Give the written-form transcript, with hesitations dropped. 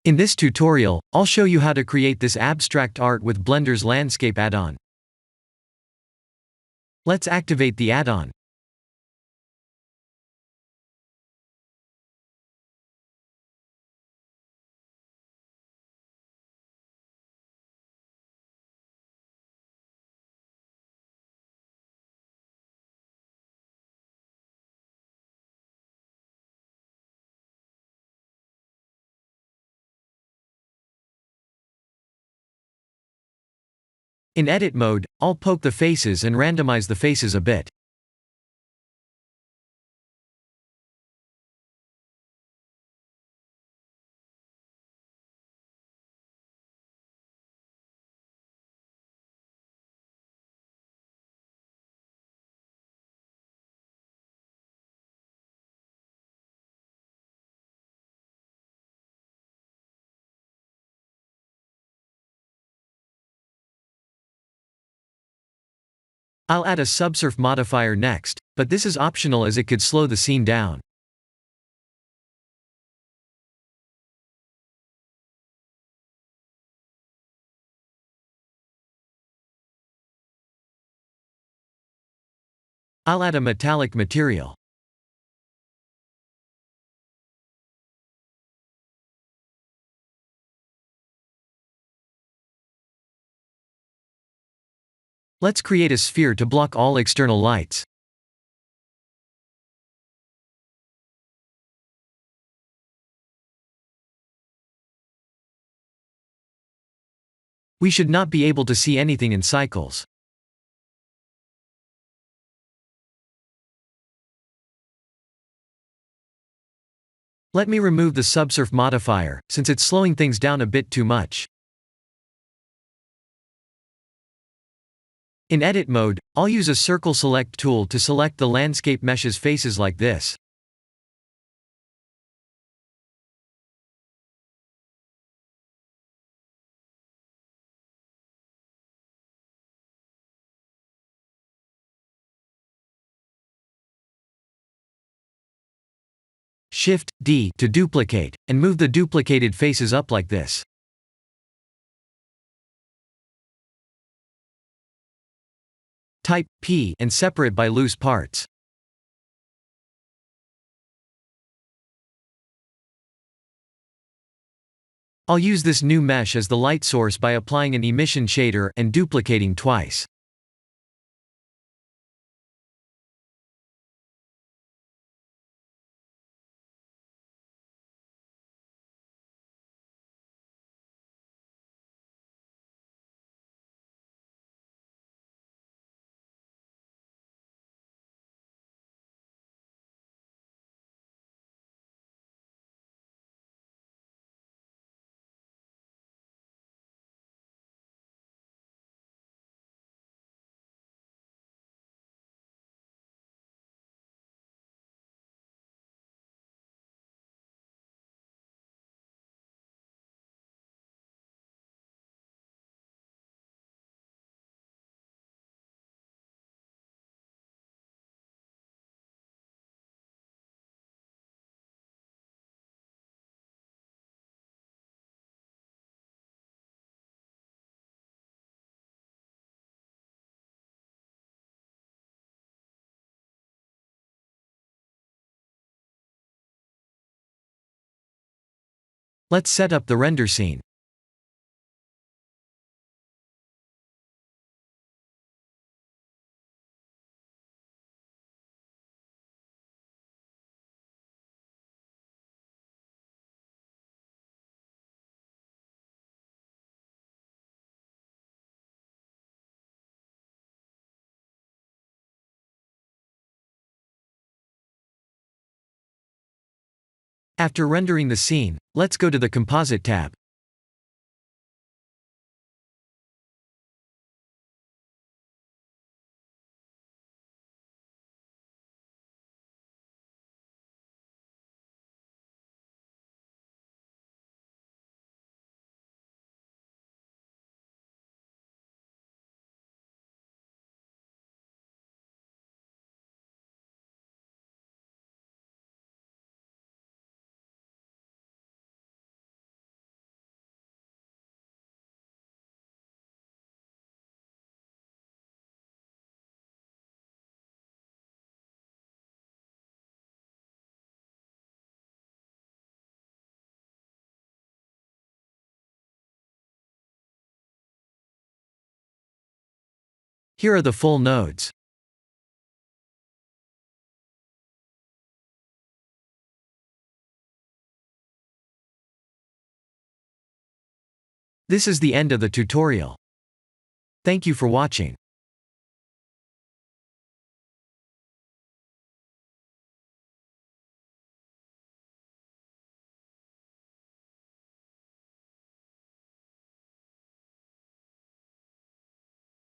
In this tutorial, I'll show you how to create this abstract art with Blender's Landscape add-on. Let's activate the add-on. In edit mode, I'll poke the faces and randomize the faces a bit. I'll add a subsurf modifier next, but this is optional as it could slow the scene down. I'll add a metallic material. Let's create a sphere to block all external lights. We should not be able to see anything in cycles. Let me remove the subsurf modifier, since it's slowing things down a bit too much. In edit mode, I'll use a circle select tool to select the landscape mesh's faces like this. Shift D to duplicate, and move the duplicated faces up like this. Type P and separate by loose parts. I'll use this new mesh as the light source by applying an emission shader and duplicating twice. Let's set up the render scene. After rendering the scene, let's go to the Composite tab. Here are the full nodes. This is the end of the tutorial. Thank you for watching.